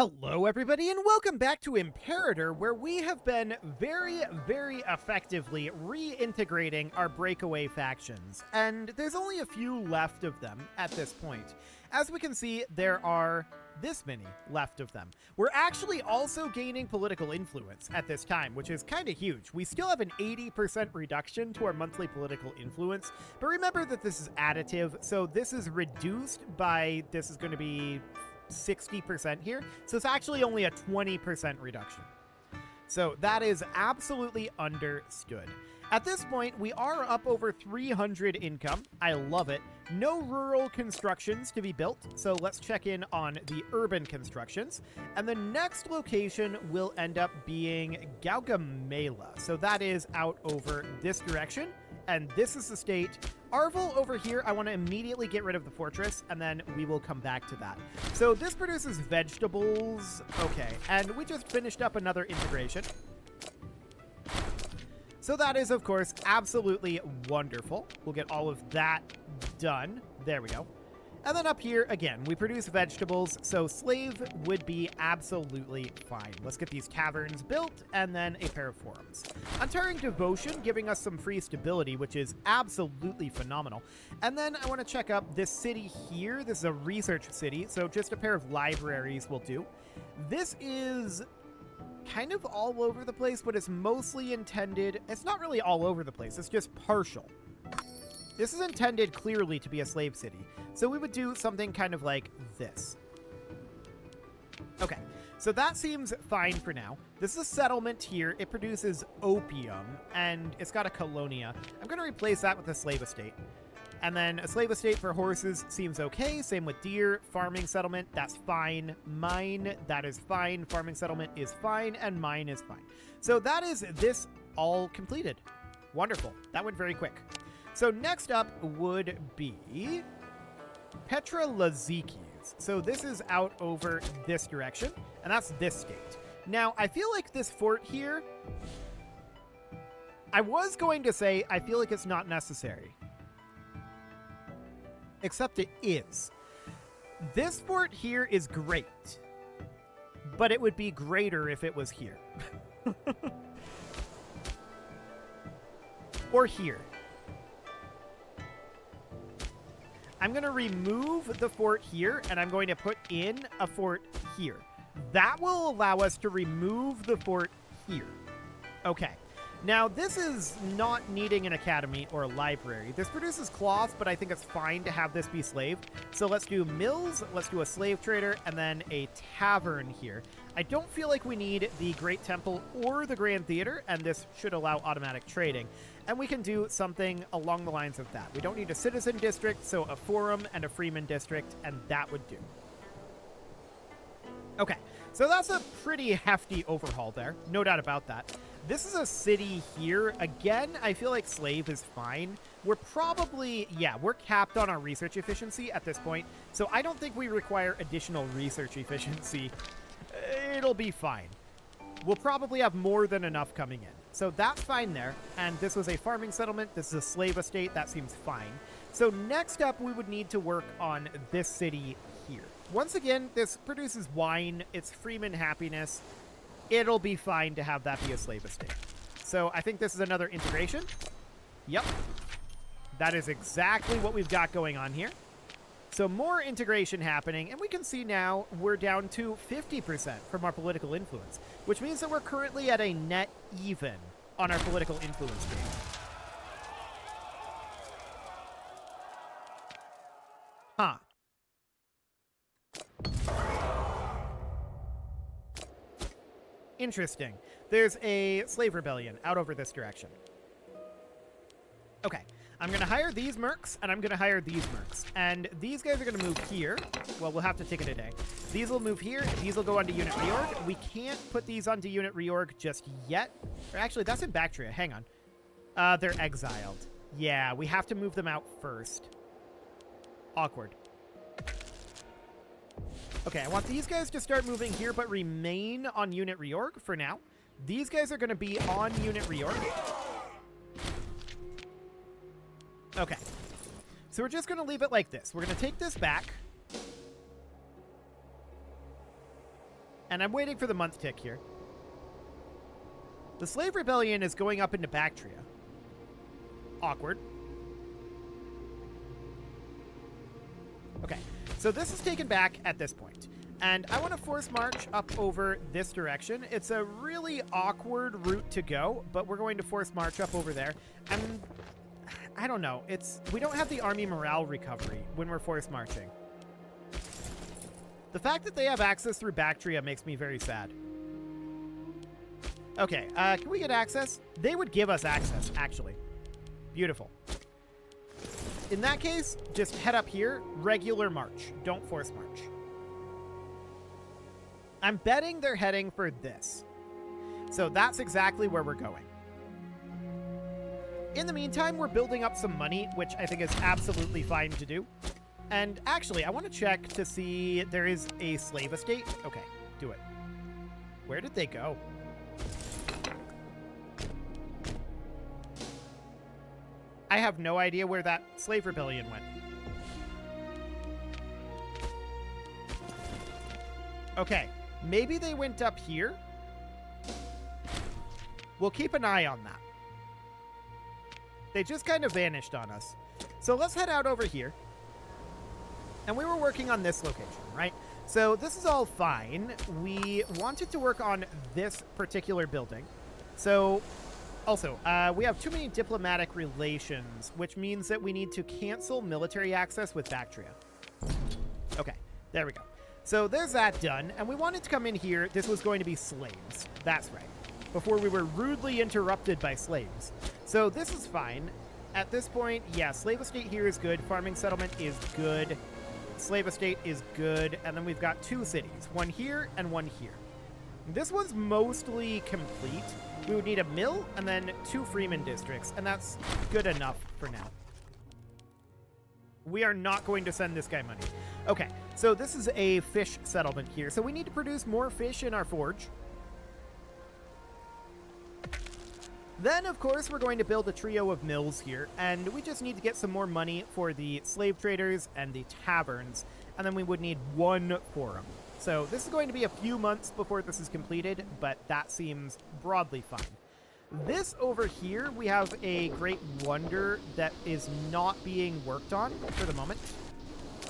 Hello everybody and welcome back to Imperator, where we have been very effectively reintegrating our breakaway factions, and there's only a few left of them at this point. As we can see, there are this many left of them. We're actually also gaining political influence at this time, which is kind of huge. We still have an 80% reduction to our monthly political influence, but remember that this is additive, so this is reduced by, this is going to be 60% here, so it's actually only a 20% reduction. So that is absolutely understood. At this point, we are up over 300 income. I love it. No rural constructions to be built, so let's check in on the urban constructions. And the next location will end up being Gaugamela. So that is out over this direction, and this is the state. Arvel over here, I want to immediately get rid of the fortress, and then we will come back to that. So this produces vegetables. Okay, and we just finished up another integration. So that is, of course, absolutely wonderful. We'll get all of that done. There we go. And then up here, again, we produce vegetables, so slave would be absolutely fine. Let's get these taverns built, and then a pair of forums. Untiring Devotion, giving us some free stability, which is absolutely phenomenal. And then I want to check up this city here. This is a research city, so just a pair of libraries will do. This is kind of all over the place, but it's mostly intended... It's not really all over the place, it's just partial. This is intended clearly to be a slave city, so we would do something kind of like this. Okay, so that seems fine for now. This is a settlement here. It produces opium, and it's got a colonia. I'm going to replace that with a slave estate. And then a slave estate for horses seems okay. Same with deer. Farming settlement, that's fine. Mine, that is fine. Farming settlement is fine, and mine is fine. So that is this all completed. Wonderful. That went very quick. So next up would be Petra Lazikis. So this is out over this direction, and that's this state. Now, I feel like this fort here, I was going to say I feel like it's not necessary. Except it is. This fort here is great, but it would be greater if it was here. Or here. I'm going to remove the fort here, and I'm going to put in a fort here. That will allow us to remove the fort here. Okay. Now, this is not needing an academy or a library. This produces cloth, but I think it's fine to have this be slave. So let's do mills, let's do a slave trader, and then a tavern here. I don't feel like we need the Great Temple or the Grand Theater, and this should allow automatic trading. And we can do something along the lines of that. We don't need a citizen district, so a forum and a freeman district, and that would do. Okay, so that's a pretty hefty overhaul there. No doubt about that. This is a city here. Again, I feel like slave is fine. We're probably, yeah, we're capped on our research efficiency at this point, so I don't think we require additional research efficiency. It'll be fine. We'll probably have more than enough coming in. So that's fine there. And this was a farming settlement. This is a slave estate. That seems fine. So next up, we would need to work on this city here. Once again, this produces wine. It's freeman happiness. It'll be fine to have that be a slave estate. So I think this is another integration. Yep. That is exactly what we've got going on here. So more integration happening, and we can see now we're down to 50% from our political influence, which means that we're currently at a net even on our political influence game. Huh. Interesting. There's a slave rebellion out over this direction. Okay. I'm going to hire these mercs, and I'm going to hire these mercs. And these guys are going to move here. Well, we'll have to take it a day. These will move here. These will go onto unit reorg. We can't put these onto unit reorg just yet. Or actually, that's in Bactria. Hang on. They're exiled. Yeah, we have to move them out first. Awkward. Okay, I want these guys to start moving here, but remain on unit reorg for now. These guys are going to be on unit reorg. Okay. So we're just going to leave it like this. We're going to take this back. And I'm waiting for the month tick here. The slave rebellion is going up into Bactria. Awkward. Okay, so this is taken back at this point. And I want to force march up over this direction. It's a really awkward route to go, but we're going to force march up over there. And I don't know. We don't have the army morale recovery when we're force marching. The fact that they have access through Bactria makes me very sad. Okay, can we get access? They would give us access, actually. Beautiful. In that case, just head up here, regular march. Don't force march. I'm betting they're heading for this. So that's exactly where we're going. In the meantime, we're building up some money, which I think is absolutely fine to do. And actually, I want to check to see there is a slave estate. Okay, do it. Where did they go? I have no idea where that slave rebellion went. Okay, maybe they went up here. We'll keep an eye on that. They just kind of vanished on us. So let's head out over here. And we were working on this location, right? So this is all fine. We wanted to work on this particular building. So also, we have too many diplomatic relations, which means that we need to cancel military access with Bactria. Okay, there we go. So there's that done. And we wanted to come in here. This was going to be slaves. That's right. Before we were rudely interrupted by slaves. So this is fine. At this point, yeah, slave estate here is good. Farming settlement is good. Slave estate is good. And then we've got 2 cities. One here and one here. This one's mostly complete. We would need a mill and then 2 Freeman districts. And that's good enough for now. We are not going to send this guy money. Okay, so this is a fish settlement here. So we need to produce more fish in our forge. Then, of course, we're going to build a trio of mills here, and we just need to get some more money for the slave traders and the taverns, and then we would need 1 forum. So this is going to be a few months before this is completed, but that seems broadly fine. This over here, we have a great wonder that is not being worked on for the moment.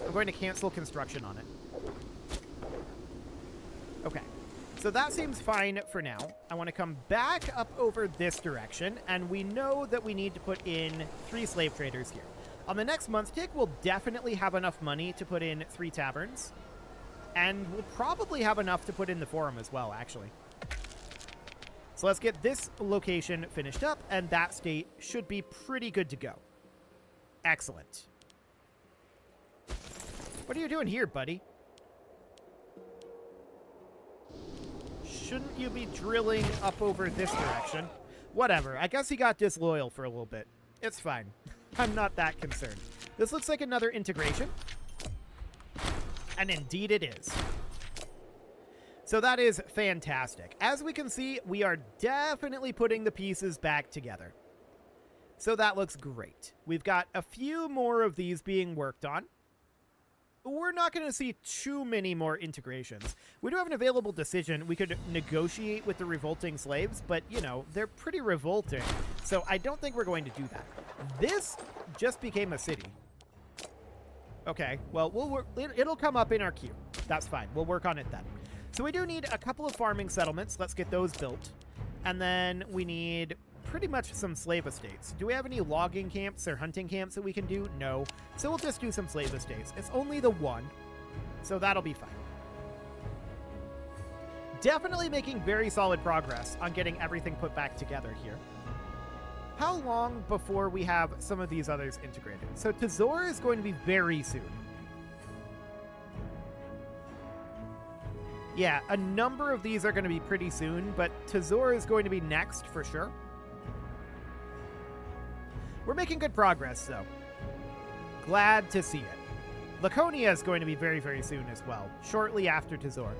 I'm going to cancel construction on it. Okay. So that seems fine for now. I want to come back up over this direction, and we know that we need to put in 3 slave traders here. On the next month tick, we'll definitely have enough money to put in 3 taverns, and we'll probably have enough to put in the forum as well, actually. So let's get this location finished up, and that state should be pretty good to go. Excellent. What are you doing here, buddy? Shouldn't you be drilling up over this direction? Whatever. I guess he got disloyal for a little bit. It's fine. I'm not that concerned. This looks like another integration. And indeed it is. So that is fantastic. As we can see, we are definitely putting the pieces back together. So that looks great. We've got a few more of these being worked on. We're not going to see too many more integrations. We do have an available decision. We could negotiate with the revolting slaves, but, you know, they're pretty revolting. So I don't think we're going to do that. This just became a city. Okay, well, it'll come up in our queue. That's fine. We'll work on it then. So we do need a couple of farming settlements. Let's get those built. And then we need pretty much some slave estates. Do we have any logging camps or hunting camps that we can do? No. So we'll just do some slave estates. It's only the 1, so that'll be fine. Definitely making very solid progress on getting everything put back together here. How long before we have some of these others integrated? So Tazor is going to be very soon. Yeah, a number of these are going to be pretty soon, but Tazor is going to be next for sure. We're making good progress, though. Glad to see it. Laconia is going to be very, very soon as well, shortly after Tazor.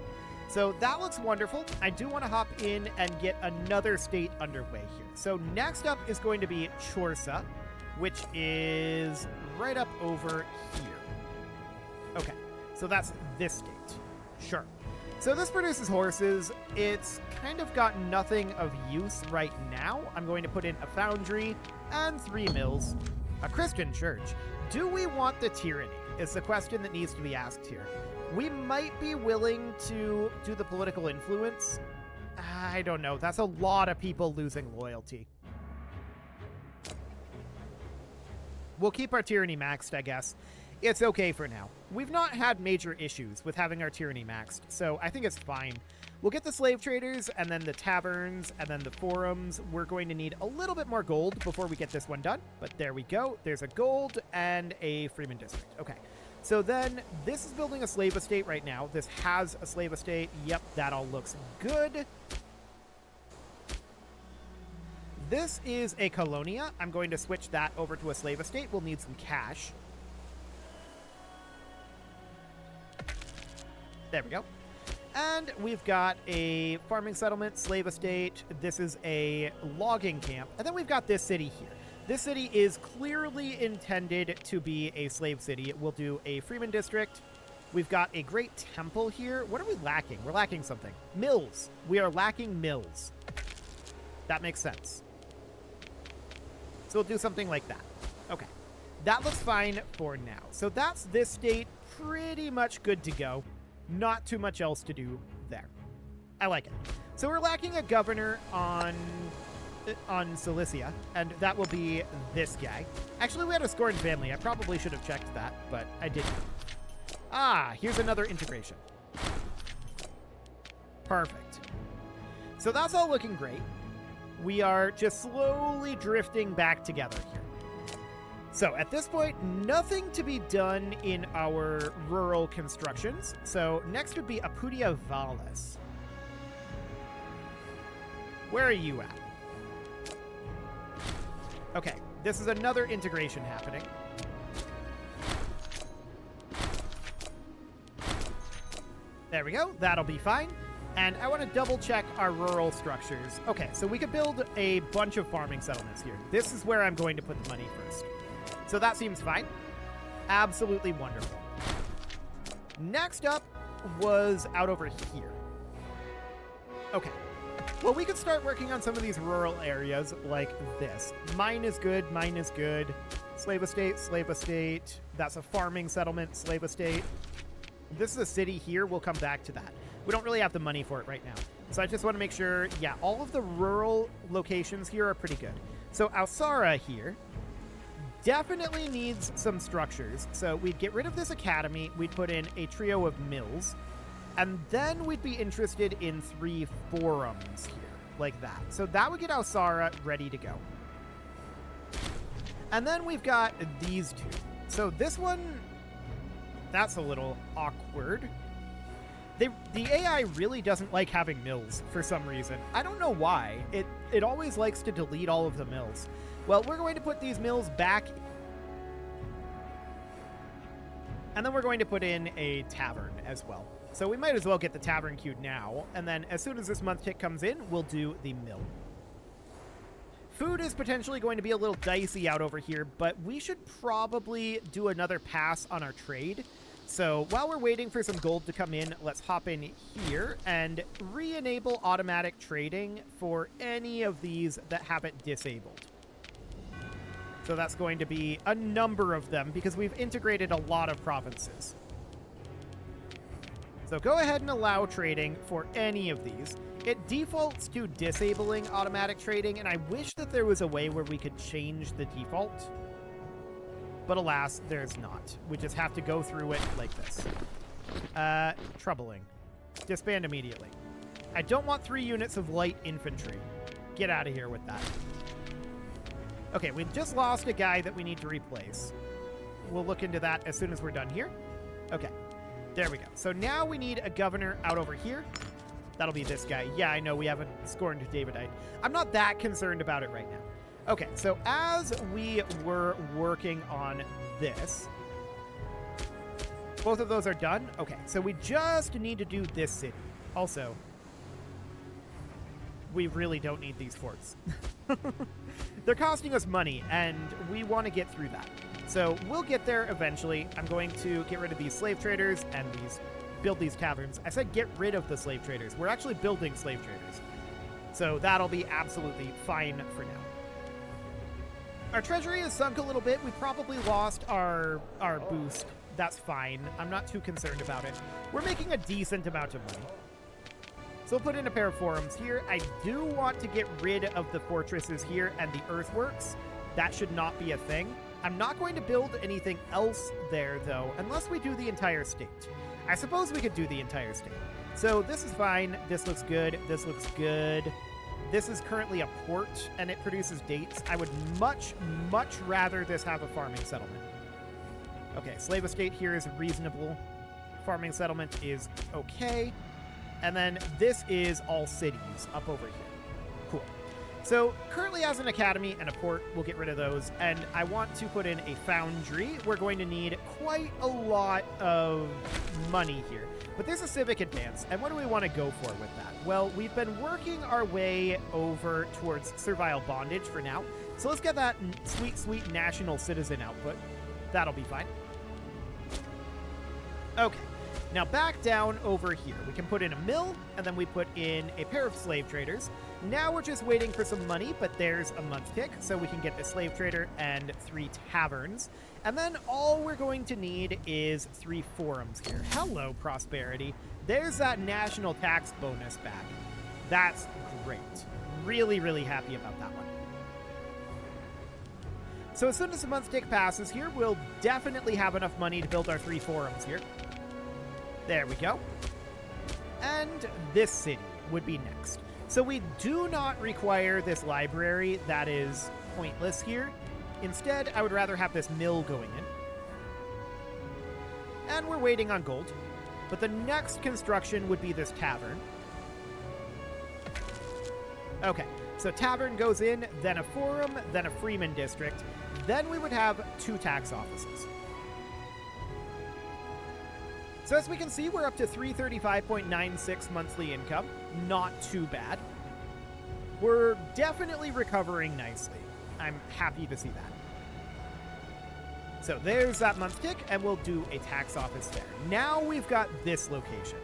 So that looks wonderful. I do want to hop in and get another state underway here. So next up is going to be Chorsa, which is right up over here. Okay, so that's this state. Sure. So this produces horses. It's kind of got nothing of use right now. I'm going to put in a foundry and 3 mills. A Christian church. Do we want the tyranny? Is the question that needs to be asked here. We might be willing to do the political influence. I don't know. That's a lot of people losing loyalty. We'll keep our tyranny maxed, I guess. It's okay for now. We've not had major issues with having our tyranny maxed, so I think it's fine. We'll get the slave traders, and then the taverns, and then the forums. We're going to need a little bit more gold before we get this one done, but there we go. There's a gold and a freeman district. Okay, so then this is building a slave estate right now. This has a slave estate. Yep, that all looks good. This is a colonia. I'm going to switch that over to a slave estate. We'll need some cash. There we go. And we've got a farming settlement, slave estate. This is a logging camp. And then we've got this city here. This city is clearly intended to be a slave city. We'll do a freeman district. We've got a great temple here. What are we lacking? We're lacking something. Mills. We are lacking mills. That makes sense. So we'll do something like that. Okay. That looks fine for now. So that's this state. Pretty much good to go. Not too much else to do there. I like it. So we're lacking a governor on Cilicia, and that will be this guy. Actually, we had a scorned family. I probably should have checked that, but I didn't. Ah, here's another integration. Perfect. So that's all looking great. We are just slowly drifting back together here. So at this point, nothing to be done in our rural constructions. So next would be Apudia Valles. Where are you at? Okay, this is another integration happening. There we go. That'll be fine. And I want to double check our rural structures. Okay, so we could build a bunch of farming settlements here. This is where I'm going to put the money first. So that seems fine. Absolutely wonderful. Next up was out over here. Okay. Well, we could start working on some of these rural areas like this. Mine is good. Mine is good. Slave estate, slave estate. That's a farming settlement, slave estate. This is a city here. We'll come back to that. We don't really have the money for it right now. So I just want to make sure, yeah, all of the rural locations here are pretty good. So Alsara here definitely needs some structures. So we'd get rid of this academy. We'd put in a trio of mills. And then we'd be interested in 3 forums here, like that. So that would get Alsara ready to go. And then we've got these 2. So this one, that's a little awkward. The AI really doesn't like having mills for some reason. I don't know why. It always likes to delete all of the mills. Well, we're going to put these mills back. And then we're going to put in a tavern as well. So we might as well get the tavern queued now. And then as soon as this month tick comes in, we'll do the mill. Food is potentially going to be a little dicey out over here, but we should probably do another pass on our trade. So while we're waiting for some gold to come in, let's hop in here and re-enable automatic trading for any of these that have it disabled. So that's going to be a number of them because we've integrated a lot of provinces. So go ahead and allow trading for any of these. It defaults to disabling automatic trading, and I wish that there was a way where we could change the default. But alas, there's not. We just have to go through it like this. Troubling. Disband immediately. I don't want 3 units of light infantry. Get out of here with that. Okay, we've just lost a guy that we need to replace. We'll look into that as soon as we're done here. Okay, there we go. So now we need a governor out over here. That'll be this guy. Yeah, I know we haven't scorned Davidite. I'm not that concerned about it right now. Okay, so as we were working on this, both of those are done. Okay, so we just need to do this city. Also, we really don't need these forts. They're costing us money, and we want to get through that. So we'll get there eventually. I'm going to get rid of these slave traders and these build these taverns. I said get rid of the slave traders. We're actually building slave traders. So that'll be absolutely fine for now. Our treasury has sunk a little bit. We probably lost our boost. That's fine. I'm not too concerned about it. We're making a decent amount of money. So we'll put in a pair of forums here. I do want to get rid of the fortresses here and the earthworks. That should not be a thing. I'm not going to build anything else there, though, unless we do the entire state. I suppose we could do the entire state. So this is fine. This looks good. This looks good. This is currently a port, and it produces dates. I would much, much rather this have a farming settlement. Okay, slave estate here is reasonable. Farming settlement is okay. And then this is all cities up over here. Cool. So currently as an academy and a port, we'll get rid of those. And I want to put in a foundry. We're going to need quite a lot of money here. But there's a civic advance. And what do we want to go for with that? Well, we've been working our way over towards servile bondage for now. So let's get that sweet, sweet national citizen output. That'll be fine. Okay. Now back down over here, we can put in a mill, and then we put in a pair of slave traders. Now we're just waiting for some money, but there's a month tick, so we can get a slave trader and 3 taverns. And then all we're going to need is 3 forums here. Hello, prosperity. There's that national tax bonus back. That's great. Really, really happy about that one. So as soon as the month tick passes here, we'll definitely have enough money to build our 3 forums here. There we go. And this city would be next. So we do not require this library. That is pointless here. Instead, I would rather have this mill going in. And we're waiting on gold. But the next construction would be this tavern. Okay, so tavern goes in, then a forum, then a freeman district. Then we would have 2 tax offices. So as we can see, we're up to 335.96 monthly income. Not too bad. We're definitely recovering nicely. I'm happy to see that. So there's that month tick, and we'll do a tax office there. Now we've got this location.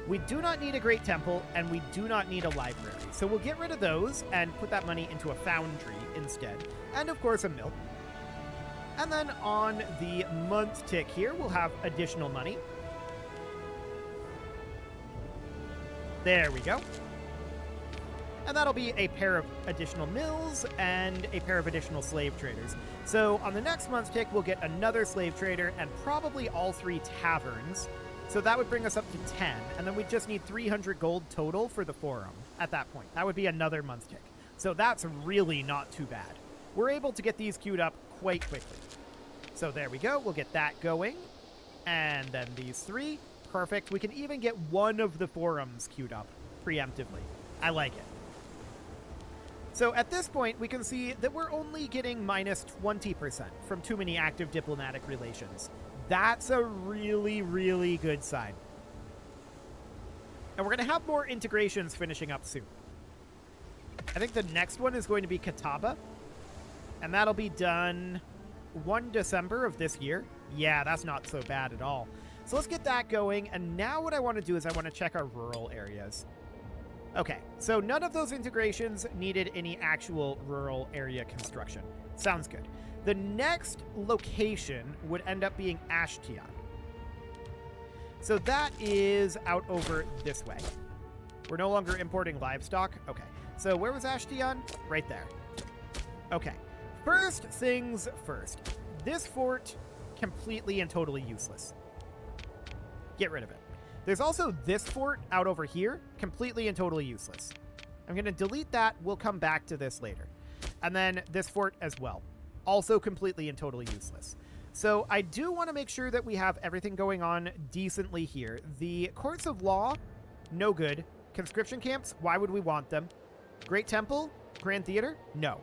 We do not need a great temple, and we do not need a library. So we'll get rid of those and put that money into a foundry instead. And of course, a mill. And then on the month tick here, we'll have additional money. There we go. And that'll be a pair of additional mills and a pair of additional slave traders. So on the next month's tick, we'll get another slave trader and probably all 3 taverns. So that would bring us up to 10. And then we just need 300 gold total for the forum at that point. That would be another month's tick. So that's really not too bad. We're able to get these queued up quite quickly. So there we go. We'll get that going. And then these 3. Perfect. We can even get one of the forums queued up preemptively. I like it. So at this point, we can see that we're only getting minus 20% from too many active diplomatic relations. That's a really, really good sign. And we're going to have more integrations finishing up soon. I think the next one is going to be Catawba. And that'll be done 1 December of this year. Yeah, that's not so bad at all. So let's get that going, and now what I want to do is I want to check our rural areas. Okay, so none of those integrations needed any actual rural area construction. Sounds good. The next location would end up being Ashtian. So that is out over this way. We're no longer importing livestock. Okay, so where was Ashtian? Right there. Okay, first things first. This fort, completely and totally useless. Get rid of it. There's also this fort out over here, completely and totally useless. I'm going to delete that. We'll come back to this later. And then this fort as well, also completely and totally useless. So I do want to make sure that we have everything going on decently here. The courts of law, no good. Conscription camps, why would we want them? Great Temple, Grand Theater, no.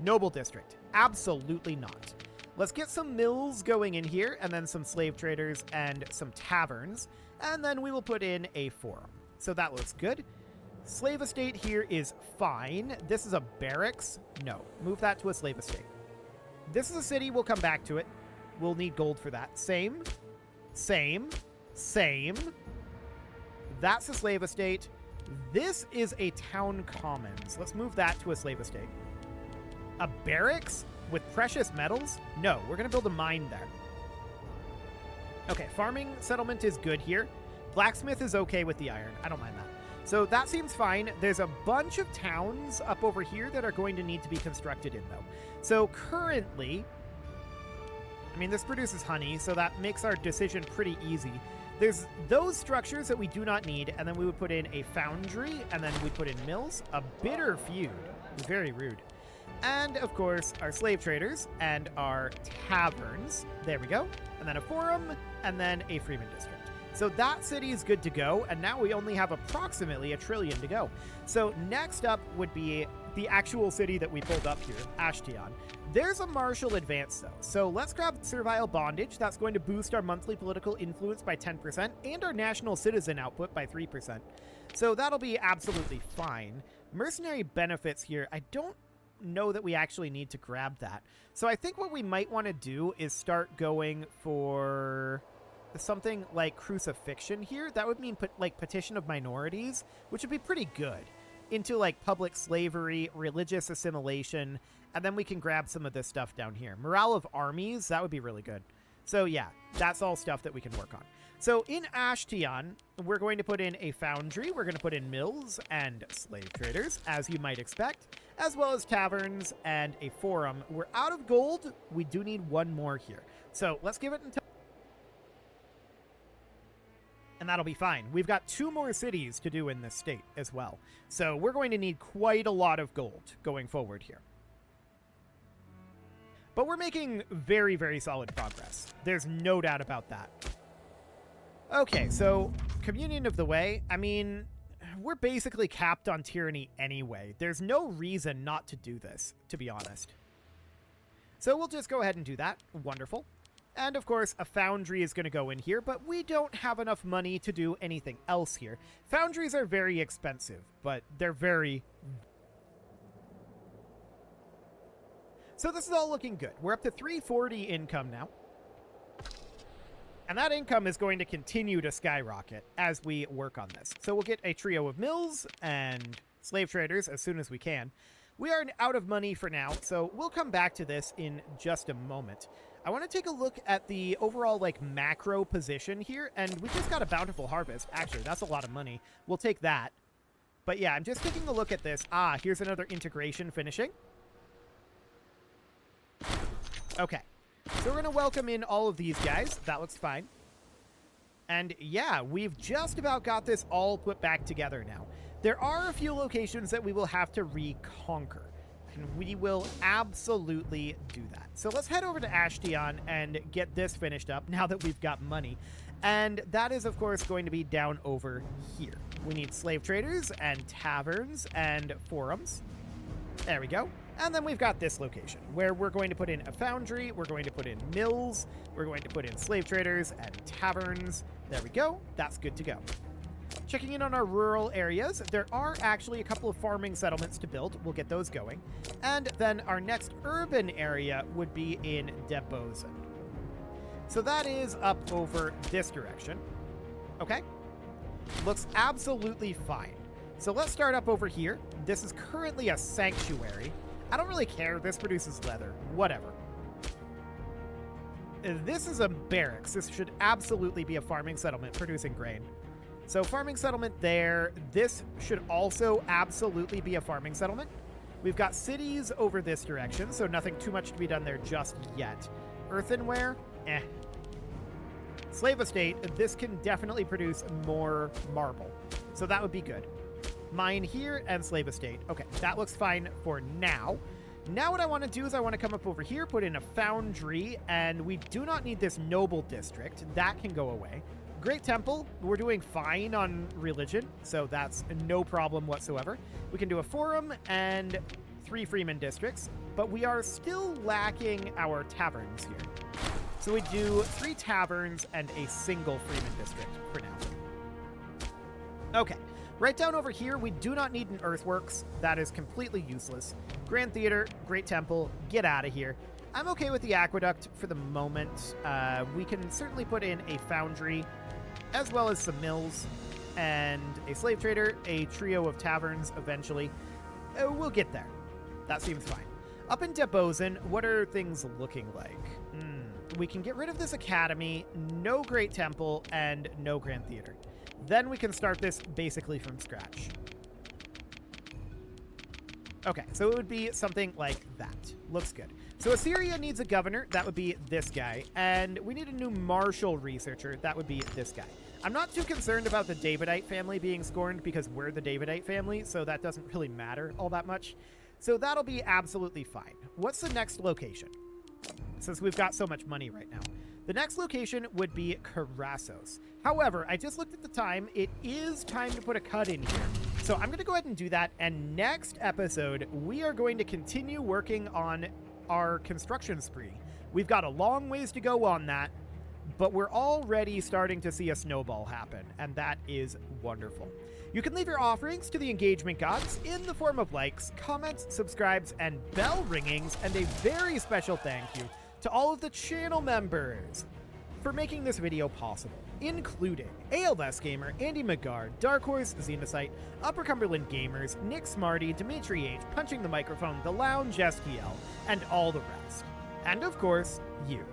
Noble District, absolutely not. Let's get some mills going in here, and then some slave traders and some taverns, and then we will put in a forum. So that looks good. Slave estate here is fine. This is a barracks. No, move that to a slave estate. This is a city. We'll come back to it. We'll need gold for that. Same. Same. That's a slave estate. This is a town commons. Let's move that to a slave estate. A barracks with precious metals? No, we're going to build a mine there. Okay, farming settlement is good here. Blacksmith is okay with the iron. I don't mind that. So that seems fine. There's a bunch of towns up over here that are going to need to be constructed in, though. So currently, I mean, this produces honey, so that makes our decision pretty easy. There's those structures that we do not need, and then we would put in a foundry, and then we put in mills. A bitter feud. Very rude. And, of course, our slave traders and our taverns. There we go. And then a forum, and then a freeman district. So that city is good to go, and now we only have approximately $1 trillion to go. So next up would be the actual city that we pulled up here, Ashtian. There's a martial advance, though. So let's grab servile bondage. That's going to boost our monthly political influence by 10% and our national citizen output by 3%. So that'll be absolutely fine. Mercenary benefits here, I don't know that we actually need to grab that. So I think what we might want to do is start going for something like crucifixion here. That would mean like petition of minorities, which would be pretty good, into like public slavery, religious assimilation, and then we can grab some of this stuff down here. Morale of armies, that would be really good. So yeah, that's all stuff that we can work on. So in Ashtian, we're going to put in a foundry, we're going to put in mills and slave traders, as you might expect, as well as taverns and a forum. We're out of gold. We do need one more here. So let's give it until... and that'll be fine. We've got 2 more cities to do in this state as well. So we're going to need quite a lot of gold going forward here. But we're making very, very solid progress. There's no doubt about that. Okay, so Communion of the Way. I mean, we're basically capped on tyranny anyway. There's no reason not to do this, to be honest. So we'll just go ahead and do that. Wonderful. And, of course, a foundry is going to go in here, but we don't have enough money to do anything else here. Foundries are very expensive, but they're very... So this is all looking good. We're up to 340 income now. And that income is going to continue to skyrocket as we work on this. So we'll get a trio of mills and slave traders as soon as we can. We are out of money for now, so we'll come back to this in just a moment. I want to take a look at the overall, like, macro position here, and we just got a bountiful harvest. Actually, that's a lot of money. We'll take that. But yeah, I'm just taking a look at this. Ah, here's another integration finishing. Okay. So we're going to welcome in all of these guys. That looks fine. And yeah, we've just about got this all put back together now. There are a few locations that we will have to reconquer. And we will absolutely do that. So let's head over to Ashtian and get this finished up now that we've got money. And that is, of course, going to be down over here. We need slave traders and taverns and forums. There we go. And then we've got this location where we're going to put in a foundry, we're going to put in mills, we're going to put in slave traders and taverns. There we go. That's good to go. Checking in on our rural areas, there are actually a couple of farming settlements to build. We'll get those going. And then our next urban area would be in Debozen. So that is up over this direction. Okay. Looks absolutely fine. So let's start up over here. This is currently a sanctuary. I don't really care. This produces leather. Whatever. This is a barracks. This should absolutely be a farming settlement producing grain. So farming settlement there. This should also absolutely be a farming settlement. We've got cities over this direction, so nothing too much to be done there just yet. Earthenware? Eh. Slave estate. This can definitely produce more marble. So that would be good. Mine here and slave estate. Okay, that looks fine for now. Now what I want to do is I want to come up over here, put in a foundry, and we do not need this noble district. That can go away. Great Temple, we're doing fine on religion, so that's no problem whatsoever. We can do a forum and 3 freeman districts, but we are still lacking our taverns here. So we do 3 taverns and a single freeman district for now. Okay. Right down over here, we do not need an earthworks. That is completely useless. Grand Theater, Great Temple, get out of here. I'm okay with the aqueduct for the moment. We can certainly put in a foundry as well as some mills and a slave trader, a trio of taverns eventually. We'll get there. That seems fine. Up in Debozen, what are things looking like? We can get rid of this academy, no great temple, and no grand theater. Then we can start this basically from scratch. Okay, so it would be something like that. Looks good. So Assyria needs a governor. That would be this guy. And we need a new martial researcher. That would be this guy. I'm not too concerned about the Davidite family being scorned because we're the Davidite family, so that doesn't really matter all that much. So that'll be absolutely fine. What's the next location? Since we've got so much money right now. The next location would be Karassos. However, I just looked at the time. It is time to put a cut in here. So I'm going to go ahead and do that. And next episode, we are going to continue working on our construction spree. We've got a long ways to go on that, but we're already starting to see a snowball happen, and that is wonderful. You can leave your offerings to the engagement gods in the form of likes, comments, subscribes, and bell ringings, and a very special thank you to all of the channel members for making this video possible, including ALS Gamer, Andy McGar, Dark Horse, Xenocyte, Upper Cumberland Gamers, Nick Smarty, Dimitri H, Punching the Microphone, The Lounge STL, and all the rest. And of course, you.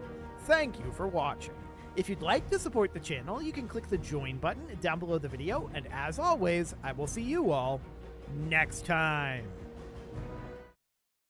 Thank you for watching. If you'd like to support the channel, you can click the join button down below the video, and as always, I will see you all next time.